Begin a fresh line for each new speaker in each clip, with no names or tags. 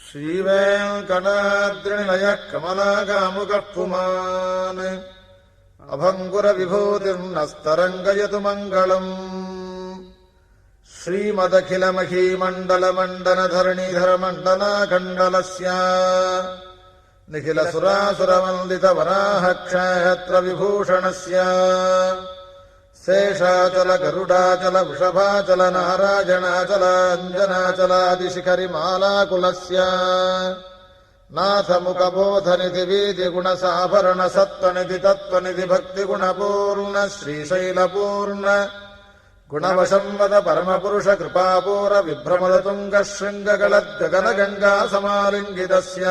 श्रीवेङ्कटाद्रिनिलयः कमलाकामुकः पुमान् अभङ्गुरविभूतिर्नस्तरङ्गयतु मङ्गलम्। श्रीमदखिलमखीमण्डलमण्डनधरणीधरमण्डलाखण्डलस्य निखिलसुरासुरवन्दितवराहक्षेत्रविभूषणस्य शेषाचल गरुडाचल वृषभाचल नारायणाचल अञ्जनाचलादिशिखरिमालाकुलस्य नाथमुखबोधनिधि वीतिगुणसाभरण सत्त्वनिधि तत्त्वनिधि भक्तिगुणपूर्ण श्रीशैलपूर्ण गुणवशंवद परमपुरुष कृपापूर विभ्रमद तुङ्गशृङ्गगलद्गगनगङ्गा समालिङ्गितस्य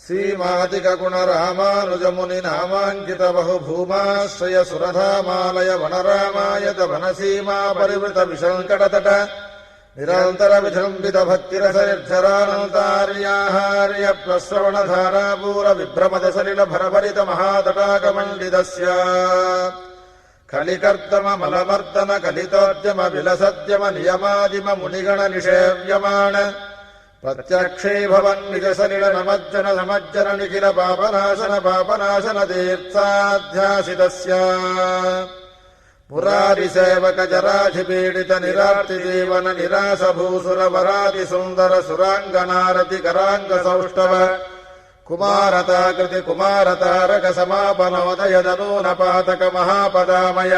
श्रीमादिकगुणरामानुजमुनिनामाङ्कित बहुभूमाश्रय सुरधामालय वनरामायत वनसीमा परिवृत विशङ्कटतट निरन्तर विजृम्भित भक्तिरसनिर्झरानन्तार्याहार्य प्रश्रवणधारापूर विभ्रमद सलिल भरभरित महातटाकमण्डितस्य कलिकर्दम मलमर्दन कलितोद्यम विलसद्यम नियमादिम मुनिगण निषेव्यमाण प्रत्यक्षे भवन् निजसलिल नमज्जन समज्जन निखिल पापनाशन तीर्थाध्यासितस्य पुरारिसेवक जराधिपीडित निरार्तिजीवन निरासभूसुरवराति सुन्दर सुराङ्गनारति कराङ्ग सौष्ठव कुमारताकृति कुमारतारक समापनोदय दनूनपातक महापदामय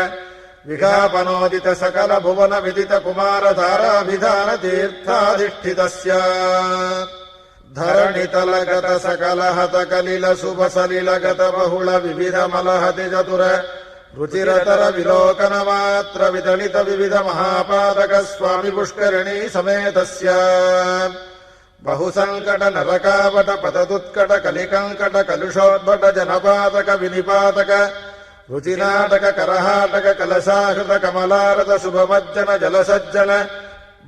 विघापनोदित सकल भुवन विदित कुमारधाराभिधान तीर्थाधिष्ठितस्य धरणितलगत सकल हत कलिल शुभसलिलगत बहुल विविध मलहति चतुर रुचिरतर विलोकन मात्र विदलित विविध महापादक स्वामि पुष्करिणी समेतस्य बहुसङ्कट नरकावट पतदुत्कट कलिकङ्कट कलुषोद्भट जनपातक विनिपातक रुचिनाटक करहाटक कलशाहृत कमलारत शुभमज्जन जलसज्जन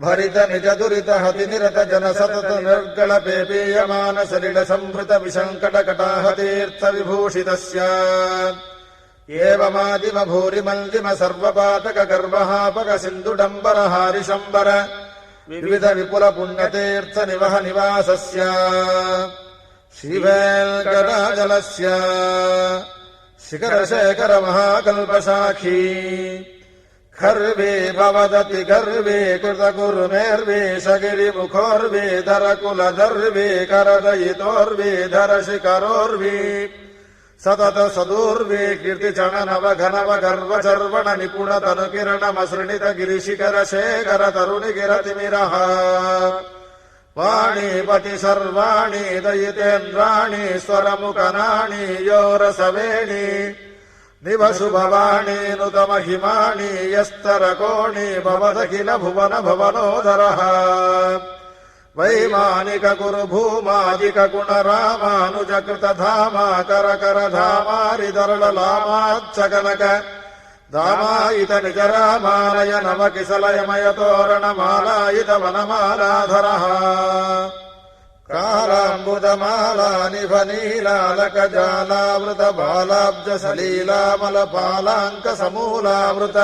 भरित निज दुरित हति निरत जन सतत निर्गल पेपीयमान सलिल संभृत विशङ्कट कटाह तीर्थ विभूषितस्य एवमादिम भूरिमल्लिम सर्वपातक गर्वहापक सिन्धुडम्बर हारिशम्बर विविध विपुल पुण्यतीर्थ निवह निवासस्य श्रीवेङ्कटाचलस्य शिखरशेखर महाकल्पशाखी खर्वे भवदति गर्वे कृतकुर्मेर्वे शगिरिमुखोर्वे धरकुलधर्वे करदयितोर्वे धरशिखरोर्वे सतत सदूर्वे कीर्तिचणनव घनव गर्व चर्वण निपुण तनुकिरणमसृणित गिरिशिखर शेखर तरुणिगिरतिमिरः वाणीपति सर्वाणि दयितेन्द्राणि स्वरमुखनाणि योरसवेणि निवशुभवाणि नुतमहिमाणि यस्तरकोणि भवदखिल भुवन भवनोदरः वैमानिक कुरु भूमादिक गुण रामानुजकृत धामा कर कर धामारिदरल लामाच्चकनक दामायित निज रामालय नव किसलयमय तोरण मालायित वनमालाधरः कालाम्बुदमाला निभ नीलालक जालावृत बालाब्ज सलीलामल पालाङ्क समूलावृत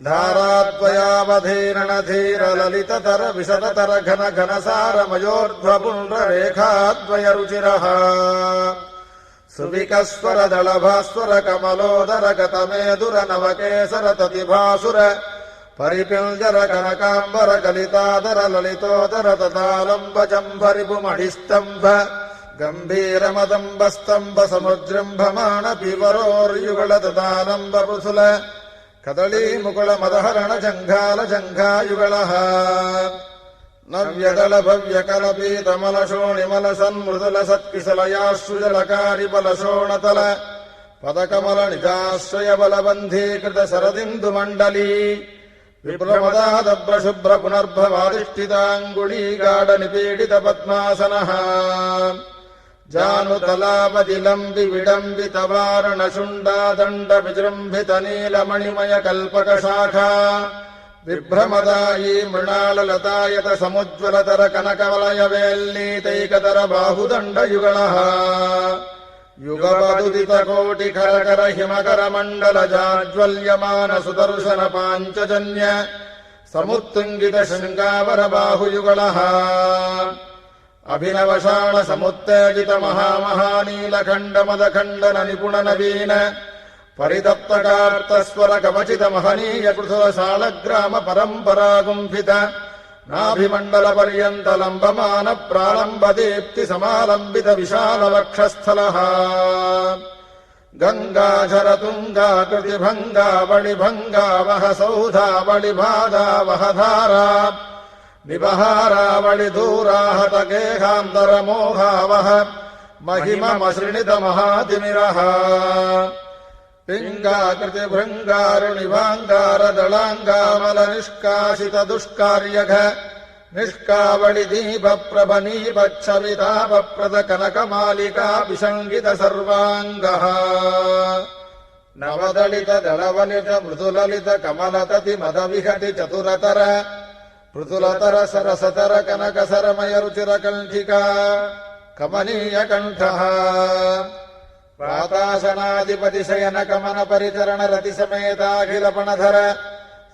धाराद्वयावधीरण धीर ललिततर विशदतर घन घन सारमयोर्ध्व पुण्ड्र रेखाद्वय रुचिरः सुविकस्वर दलभास्वर कमलोदर गतमेदुर नवकेसर ततिभासुर परिपिञ्जर कनकाम्बर कलितादर ललितोदर तदालम्ब जम्भरिपुमणिस्तम्भ गम्भीरमदम्ब स्तम्भ समुजृम्भमाण पिबरोर्युगल तदालम्ब पृथुल कदलीमुकुल मदहरण जङ्घाल जङ्घायुगलः नव्यदल भव्यकल पीतमल शोणिमल सन्मृदुल सत्किसलयाश्रुजलकारि बल शोणतल पदकमल निजाश्रय बलबन्धीकृत शरदिन्दुमण्डली विप्लवदादभ्र शुभ्र पुनर्भवाधिष्ठिताङ्गुली गाढ निपीडित पद्मासनः जानुतलावदिलम्बि विडम्बित वारण शुण्डादण्ड विजृम्भित नीलमणिमय कल्पक शाखा विभ्रमदायी मृणाललतायत समुज्ज्वलतर कनकवलय वेल्लीतैकतर बाहुदण्डयुगलः युगपदुदित कोटि खरकर हिमकर मण्डल जाज्वल्यमान सुदर्शन पाञ्चजन्य समुत्तुङ्गित शृङ्गावर बाहुयुगलः अभिनवशाण समुत्तेजित महामहानीलखण्डमदखण्डन निपुण नवीन परितप्तकार्तस्वर कवचित महनीय कृतसालग्राम परम्परा गुम्फित नाभिमण्डल पर्यन्त लम्बमान प्रालम्ब दीप्ति समालम्बित विशाल वक्षस्थलः गंगाधर तुंगा कृतिभंगा बलिभंगा वह सौधा बलिभादा धारा निबहारावळि दूराहत गेहांतर मोहावह महिममसृणित महातिमिरः पिंगाकृति भृंगारुणिवांगार दलांगामल निष्कासित दुष्कार्यघ निष्कावळि दीप प्रभनीपच्छविताप प्रद कनकमालिका विसंगित सर्वांगः नवदलित दलवलित मृदुललित कमलतति मदविहति चतुरतर पृथुलतर सरसतर कनकसरमय रुचिर कंठिका कमनीय कंठः प्रातासनाधिपति शयन कमन परिचरण रति समेताखिल पणधर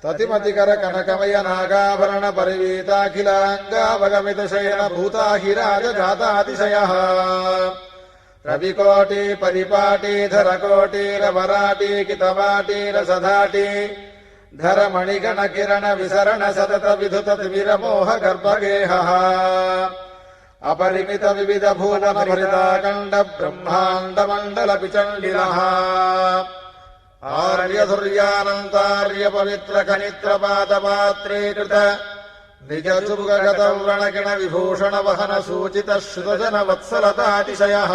ततिमतिकर कनकमय नागाभरण परिवीताखिलांगावगमित शयन भूताहिराज जातातिशयः रविकोटि परिपाटी धरकोटि रवराटी कितवाटी रसधाटी धर मणिगण किरण विसरण सतत विधुत विरमोह गर्भगेहः अपरिमित विविध भुवन भरिताखण्ड ब्रह्माण्ड मंडल पिचण्डिलः आर्यधुर्यानन्तार्य पवित्र खनित्र पादपात्रीकृत निज सुभगत व्रणकिण विभूषण वहन सूचित श्रुतजन वत्सलतातिशयः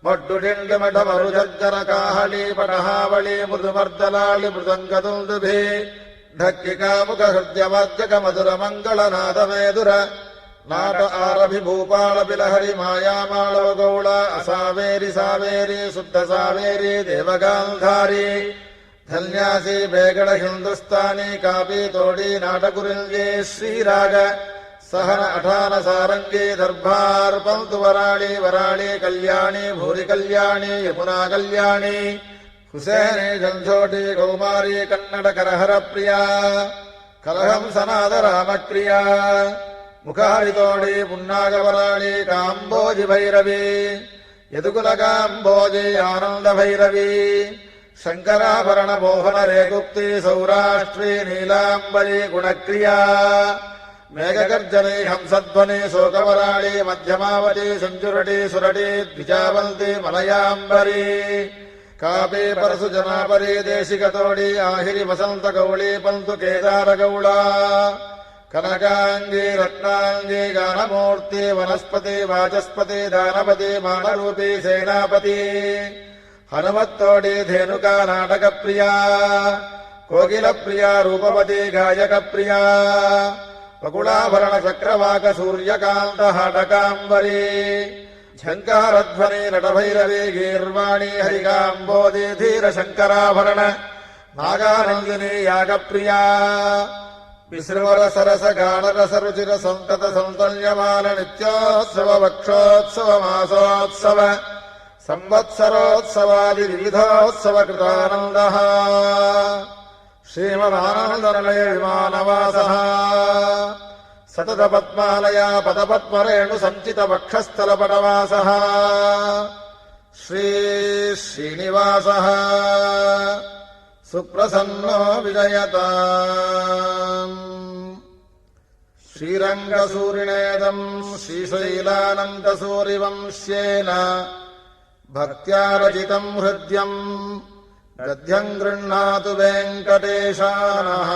मड्डुडिण्ड मठ मरुजर्जर काहली पटहावळी मृदुमर्दलाळि मृदङ्गदुन्दुभि ढक्किकामुख हृद्यवाद्यक मधुर मंगलनाद वेदुर नाट आरभि भूपाल बिलहरि मायामाळव गौळ असावेरि सावेरि शुद्ध सावेरि देवगांधारी धन्यासी बेगड हिंदुस्तानी कापी तोडी नाटकुरिल्ये श्रीराग सहन अठान सारंगी दर्भार पंतु वराळी वराळी कल्याणी भूरि कल्याणी यमुना कल्याणी हुसैनी झंझोटी कौमारी कन्नड करहर प्रिया कलहं सनाद रामक्रिया मुखारितोडी पुन्नागवराळी कांबोजि भैरवी यदुकुल कांबोजि आनंद भैरवी शंकराभरण मोहन रेगुप्ति सौराष्ट्री नीलांबरी गुणक्रिया मेघगर्जने हंसध्वनि शोकवराळी मध्यमावती संजुरटी सुरटी द्विजावंती मलयांबरी कापी परसु जनापरी देशिकतोडी आहिरि वसंत गौळी पंतु केदार गौळा कनकांगी रत्नांगी गानमूर्ति वनस्पति वाचस्पति दानपति मानरूपी सेनापति हनुमत्तोडी धेनुका नाटक प्रिया कोकिल प्रिया रूपवती गायक प्रिया बकुलाभरण चक्रवाक सूर्यकांत हाटकांबरी झंकारध्वनि नटभैरवी गीर्वाणी हरिकांबोधि धीर शंकराभरण नागानंदिनी यागप्रिया विसृवर सरस गानरस रुचिर संतत संतल्यमान नित्योत्सव वक्षोत्सव मासोत्सव संवत्सरोत्सवादि विविधोत्सव कृतानन्दः श्रीमदानन्दनिलय विमानवासः सतत पद्मालया पदपद्मरेणु संचित वक्षस्थल पटवासः श्री श्रीनिवासः सुप्रसन्नो विजयताम् श्रीरङ्गसूरिणेदम् श्रीशैलानन्दसूरिवंश्येन भक्त्या रचितम् हृद्यम् गद्यम् गृह्णातु वेङ्कटेशानः।